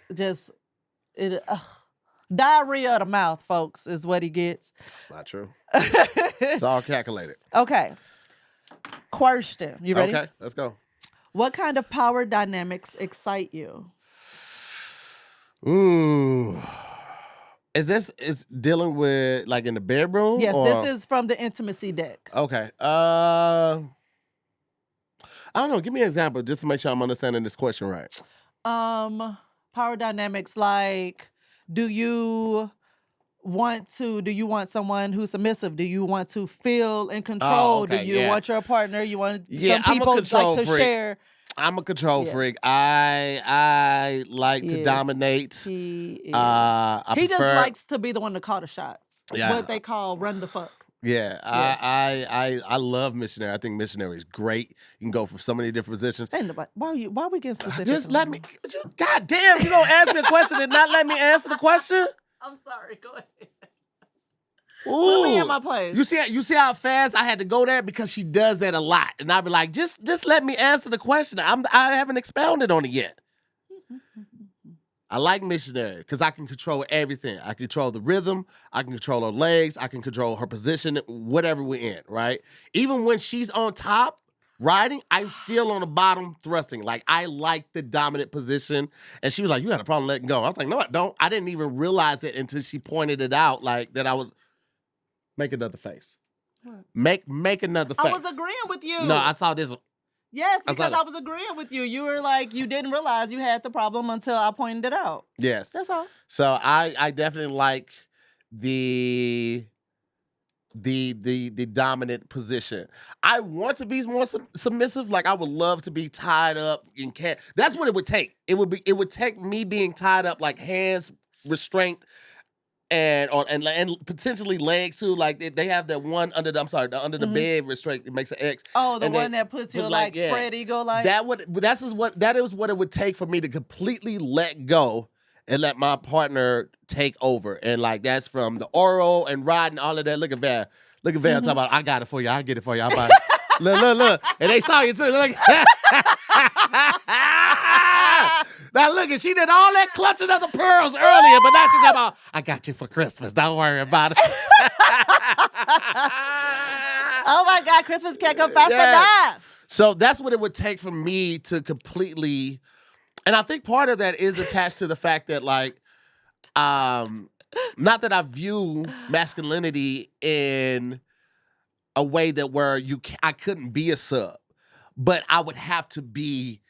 diarrhea of the mouth, folks, is what he gets. That's not true. It's all calculated. Okay. Question. You ready? Okay, let's go. What kind of power dynamics excite you? Ooh. Is dealing with like in the bedroom? Yes, or? this is from the intimacy deck. Okay. I don't know. Give me an example just to make sure I'm understanding this question right. Power dynamics, like, do you want someone who's submissive? Do you want to feel in control? okay, Do you yeah. want your partner? You want Yeah, some people I'm a control like to freak. share. I'm a control Yeah. freak. I like to Yes. dominate. He is. I He just prefer- likes to be the one to call the shots. Yeah. What they call run the fuck. Yeah, Yes. I love Missionary. I think Missionary is great. You can go for so many different positions. Ain't nobody- Why we getting specific? Just on let him? me. God damn, you don't ask me a question and not let me answer the question. I'm sorry. Go ahead. Ooh. Put me in my place. You see how fast I had to go there because she does that a lot, and I'd be like, just let me answer the question. I haven't expounded on it yet. I like Missionary because I can control everything. I control the rhythm. I can control her legs. I can control her position, whatever we're in, right? Even when she's on top riding, I'm still on the bottom thrusting. Like, I like the dominant position. And she was like, you had a problem letting go. I was like, no, I don't. I didn't even realize it until she pointed it out, like, that I was... Make another face. What? Make another face. I was agreeing with you. No, I saw this one. Yes, I saw because that. I was agreeing with you. You were like, you didn't realize you had the problem until I pointed it out. Yes. That's all. So I definitely like the dominant position. I want to be more submissive. Like, I would love to be tied up and can't. That's what it would take. It would take me being tied up, like hands restraint and potentially legs too. Like, they have that one under the under the bed restraint. It makes an X. Oh, the And one then that puts you put like yeah. spread eagle like. That is what it would take for me to completely let go and let my partner take over. And like, that's from the oral and riding, all of that. Look at Van. Talking about, I got it for you. I'll get it for you. I'll buy it. Look. And they saw you too. Look. Now look, and she did all that clutching of the pearls earlier, but now she's talking about, I got you for Christmas. Don't worry about it. Oh my God, Christmas can't come fast enough. So that's what it would take for me to completely, and I think part of that is attached to the fact that, like, not that I view masculinity in a way that where I couldn't be a sub, but I would have to be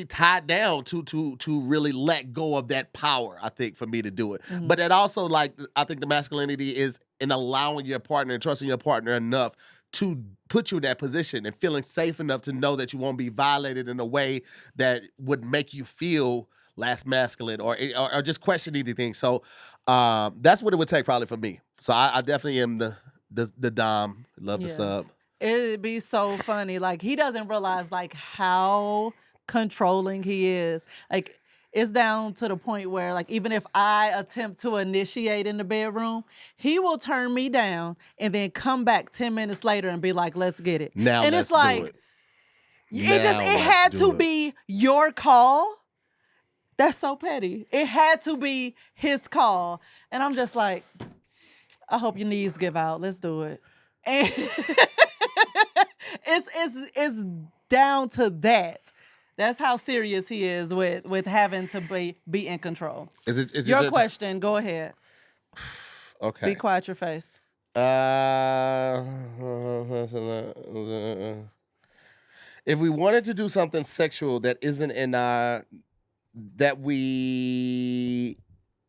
tied down to really let go of that power, I think, for me to do it. Mhm. But it also, like, I think the masculinity is in allowing your partner and trusting your partner enough to put you in that position and feeling safe enough to know that you won't be violated in a way that would make you feel less masculine or just question anything. So that's what it would take probably for me. So I definitely am the dom. Love the Yeah. sub. It'd be so funny. Like, he doesn't realize like how controlling he is. Like, it's down to the point where, like, even if I attempt to initiate in the bedroom, he will turn me down and then come back 10 minutes later and be like, let's get it. Now and let's it's like, do it. it Now let's had do to it. be your call. That's so petty. It had to be his call. And I'm just like, I hope your knees give out. Let's do it. And it's down to that. That's how serious he is with having to be in control. Is Your it question, go ahead. Okay. Be quiet your face. If we wanted to do something sexual that isn't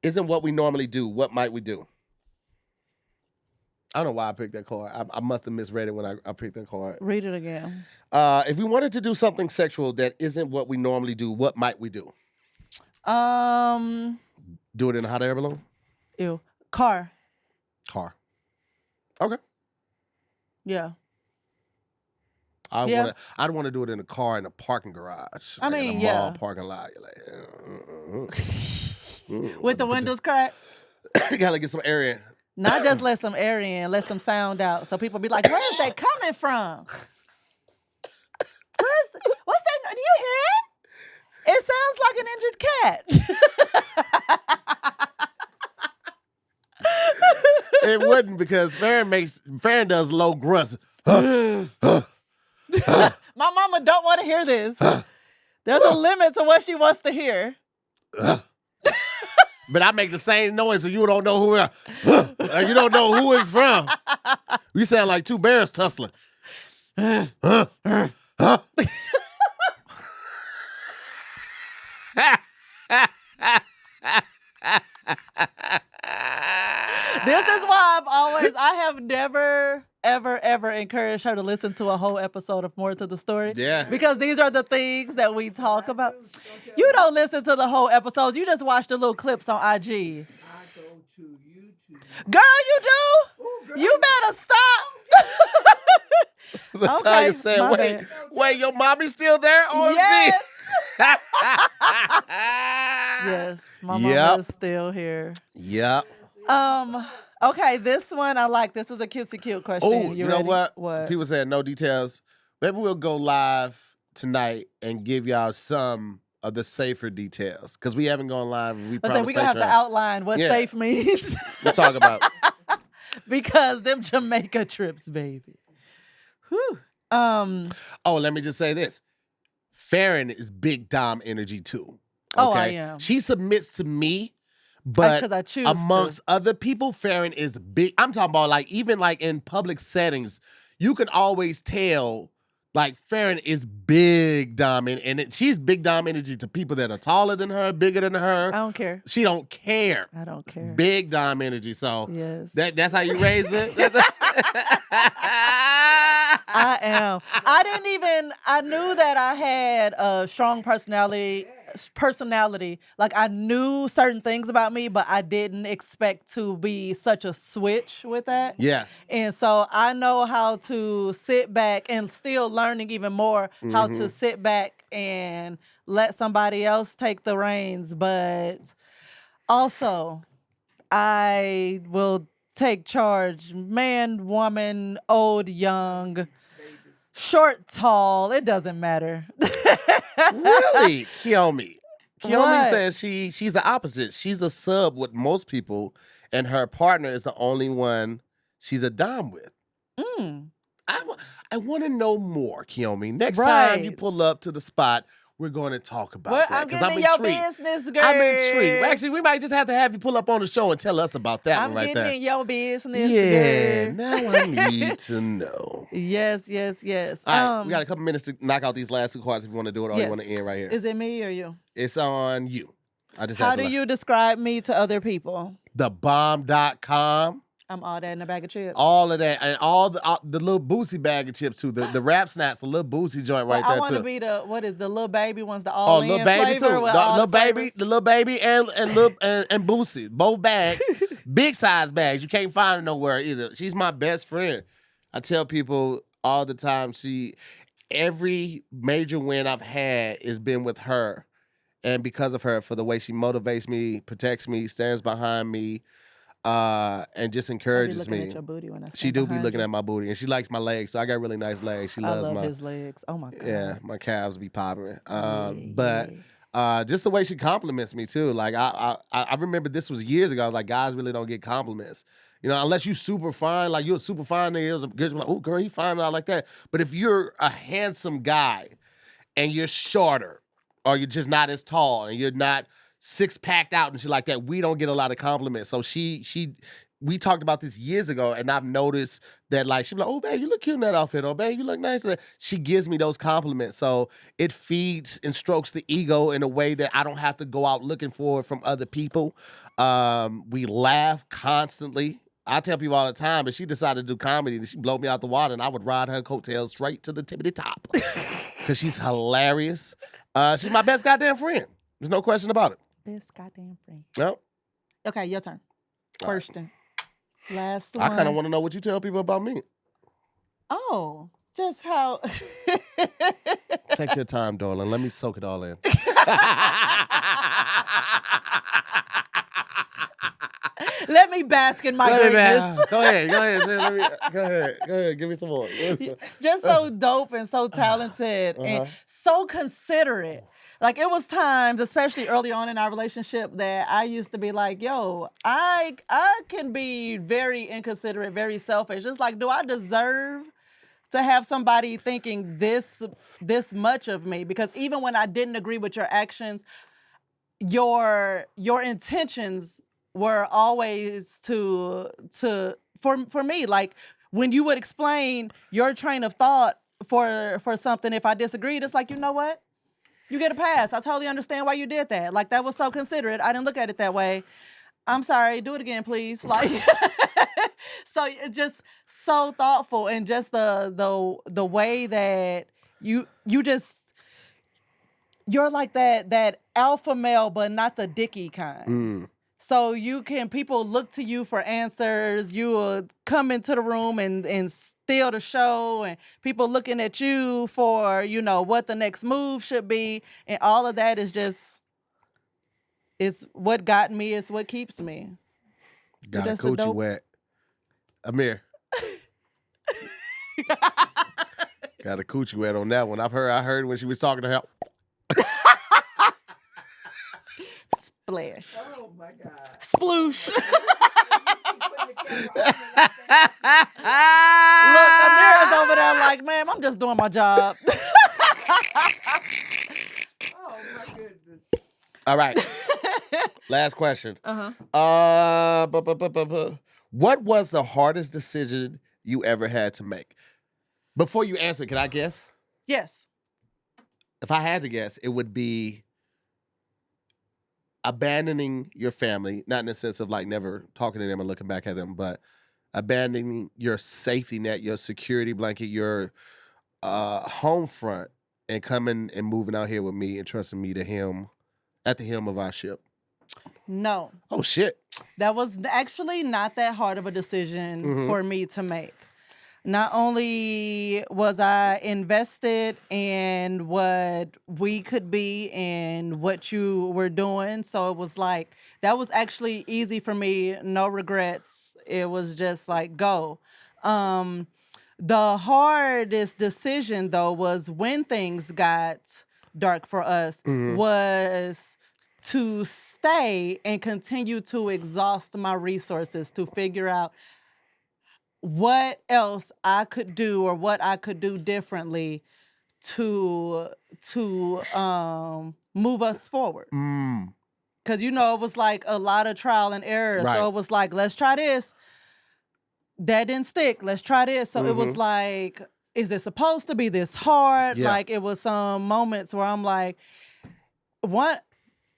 isn't what we normally do, what might we do? I don't know why I picked that card. I must have misread it when I picked that card. Read it again. If we wanted to do something sexual that isn't what we normally do, what might we do? Do it in a hot air balloon? Ew. Car. Okay. Yeah. I'd want to do it in a car in a parking garage. I like mean, in a yeah. mall parking lot. You're like, With the windows cracked. you gotta get some air in. Not just let some air in, let some sound out. So people be like, where is that coming from? What's that? Do you hear it? It sounds like an injured cat. It wouldn't, because Farron does low grunts. My mama don't want to hear this. There's a limit to what she wants to hear. But I make the same noise, so you don't know who you don't know who it's from. We sound like two bears tussling. This is why I have never ever encourage her to listen to a whole episode of More to the Story. Yeah. Because these are the things that we talk about. You don't listen to the whole episodes. You just watch the little clips on IG. I go to YouTube. Girl, you do? Ooh, girl, You better stop. Latoya Okay, said, my wait, bad. wait, your mommy's still there? OMG. Yes. Yes, my mama Yep. is still here. Yep. Okay, this one I like. This is a cute question. Oh, you know ready? what? What? People said no details. Maybe we'll go live tonight and give y'all some of the safer details because we haven't gone live. We I said promised we're gonna have to outline what Yeah. safe means. We'll talk about it. Because them Jamaica trips, baby. Whew. Oh, let me just say this. Farron is big Dom energy too. Oh, I am. She submits to me, but because I choose amongst other people, Farron is big. I'm talking about like even like in public settings, you can always tell like Farron is big Dom and she's big Dom energy to people that are taller than her, bigger than I her. don't care. She don't care. I don't care. Big Dom energy. So Yes. that's how you raise it. I am. I knew that I had a strong personality. Like I knew certain things about me, but I didn't expect to be such a switch with that. Yeah. And so I know how to sit back and still learning even more how to sit back and let somebody else take the reins. But also, I will take charge. Man, woman, old, young, short, tall. It doesn't matter. Really? Kiyomi. Kiyomi What? says she's the opposite. She's a sub with most people, and her partner is the only one she's a dom with. Mm. I want to know more, Kiyomi. Next time you Right. pull up to the spot, we're going to talk about Well, that I'm because getting I'm in your intrigued. business, girl. I'm intrigued. Well, actually, we might just have to have you pull up on the show and tell us about that I'm one right getting there. in your business, Yeah, girl. now I need to know. Yes. All right, we got a couple minutes to knock out these last two cards if you want to do it or you want to yes. end right here. Is it me or you? It's on you. I just How asked do a lot. you describe me to other people? TheBomb.com. I'm all that in a bag of chips. All of that and all the little Boosie bag of chips too. The rap snacks, the little Boosie joint right I there want to too. be the little baby ones, the Oh, all little in baby flavor too. with The all little the baby, flavors. the little baby and Boosie, both bags, big size bags. You can't find it nowhere either. She's my best friend. I tell people all the time. Every major win I've had has been with her, and because of her, for the way she motivates me, protects me, stands behind me. And just I be encourages looking me. at your booty when I She stand do be behind looking you. at my booty, and she likes my legs. So I got really nice legs. She I loves love my his legs. Oh my god. yeah, my calves be popping. Yeah. Just the way she compliments me too. Like I remember this was years ago. I was like, guys really don't get compliments. You know, unless you super fine, like you're a super fine nigga. Girls be like, oh girl, he fine and all like that. But if you're a handsome guy and you're shorter, or you're just not as tall, and you're not six-packed out and shit like that, we don't get a lot of compliments. So we talked about this years ago, and I've noticed that, like, she be like, oh, babe, you look cute in that outfit. Oh, babe, you look nice. She gives me those compliments. So it feeds and strokes the ego in a way that I don't have to go out looking for it from other people. We laugh constantly. I tell people all the time, if she decided to do comedy, then she blow me out the water, and I would ride her coattails straight to the tippity top. Because she's hilarious. She's my best goddamn friend. There's no question about it. Best goddamn friend. Yep. Okay, your turn. All right. Question. Last I one. kind of want to know what you tell people about me. Oh, just how. Take your time, darling. Let me soak it all in. Let me bask in my greatness. Go ahead. Go ahead. Give me some more. Just so dope and so talented and so considerate. Like it was times, especially early on in our relationship, that I used to be like, yo, I can be very inconsiderate, very selfish. Just like, do I deserve to have somebody thinking this much of me? Because even when I didn't agree with your actions, your intentions were always for me. Like when you would explain your train of thought for something, if I disagreed, it's like, you know what? You get a pass. I totally understand why you did that. Like that was so considerate. I didn't look at it that way. I'm sorry. Do it again, please. Like, So it's just so thoughtful, and just the way that you just you're like that alpha male, but not the dicky kind. So people look to you for answers. You will come into the room and steal the show, and people looking at you for, what the next move should be. And all of that is it's what got me, it's what keeps me. Got a coochie wet. Amir. Got a coochie wet on that one. I heard when she was talking to her. Splash. Oh my God. Sploosh. You keep putting the camera on me like that. Look, Amira's over there like, ma'am, I'm just doing my job. Oh my goodness. All right. Last question. What was the hardest decision you ever had to make? Before you answer, can I guess? Yes. If I had to guess, it would be abandoning your family, not in the sense of like never talking to them and looking back at them, but abandoning your safety net, your security blanket, your home front, and coming and moving out here with me and trusting me at the helm of our ship. No. Oh, shit. That was actually not that hard of a decision for me to make. Not only was I invested in what we could be and what you were doing, so it was like, that was actually easy for me, no regrets. It was just like, go. The hardest decision, though, was when things got dark for us, was to stay and continue to exhaust my resources to figure out what else I could do or what I could do differently to move us forward. Because, it was like a lot of trial and error. Right. So it was like, let's try this. That didn't stick. Let's try this. So it was like, is it supposed to be this hard? Yeah. Like, it was some moments where I'm like, one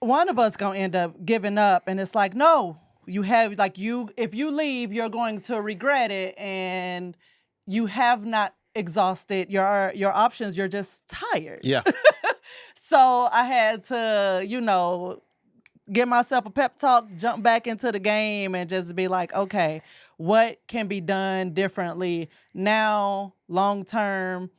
of us gonna end up giving up. And it's like, no. If you leave, you're going to regret it, and you have not exhausted your options. You're just tired. Yeah. So I had to, give myself a pep talk, jump back into the game, and just be like, okay, what can be done differently now, long term,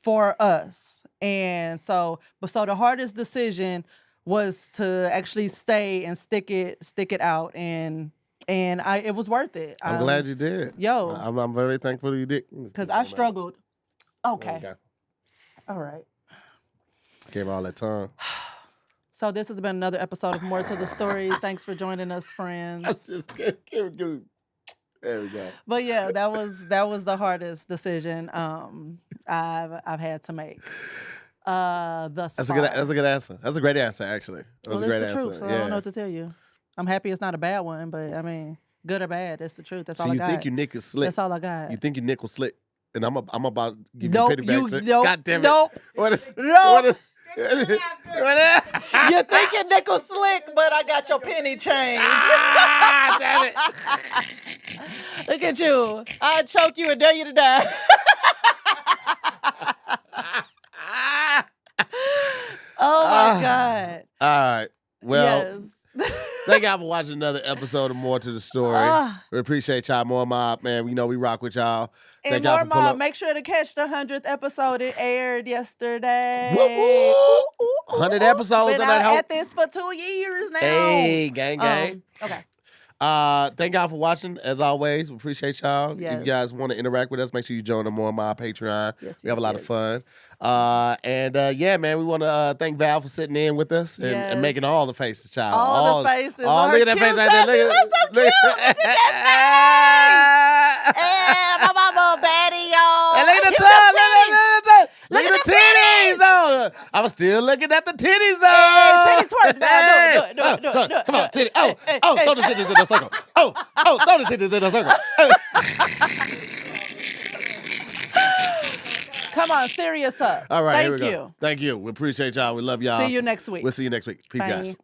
for us? And so the hardest decision was to actually stay and stick it out, and it was worth it. I'm glad you did. Yo. I'm very thankful you did. Because I struggled. Okay. Okay. All right. Gave all that time. So this has been another episode of More to the Story. Thanks for joining us, friends. That's just good. There we go. But yeah, that was the hardest decision I've had to make. Thus That's far. a good answer. That's a great answer, actually. That was a great it's the answer. truth, so I don't know what to tell you. I'm happy it's not a bad one, but I mean, good or bad, it's the truth. That's all I got. So you think your Nick is slick? That's all I got. You think your Nick was slick? And I'm about to give Nope, you a penny back. nope, God damn it. nope, What? nope. What? You think your nickel slick, but I got your penny change. Ah, damn it. Look at you. I'll choke you and dare you to die. Oh my God. All right. Well, yes. thank y'all for watching another episode of More to the Story. We appreciate y'all. More Mob, man. We know we rock with y'all. And Thank y'all More for pulling Mob, up. make sure to catch the 100th episode. It aired yesterday. Woo, woo. 100 episodes. Been and I out hope. at this for 2 years now. Hey, gang, gang. Okay. Thank y'all for watching. As always, we appreciate y'all. Yes. If you guys want to interact with us, make sure you join the More Mob Patreon. Yes, We have a lot of yes. fun. Yeah, man, we want to thank Val for sitting in with us and making all the faces, child. All the faces. Oh, look at that face right there. Look at So cute. Look at that face. And my mama baddie, y'all. And look at the tongue. Look at the titties. Oh, I'm still looking at the titties, though. Hey, titty twerk. Now, do it. Come on, titty. Oh, throw the titties in a circle. Oh, throw the titties in a circle. Come on, serious up. All right, Thank here we you. go. Thank you. We appreciate y'all. We love y'all. See you next week. We'll see you next week. Peace, Bye. guys.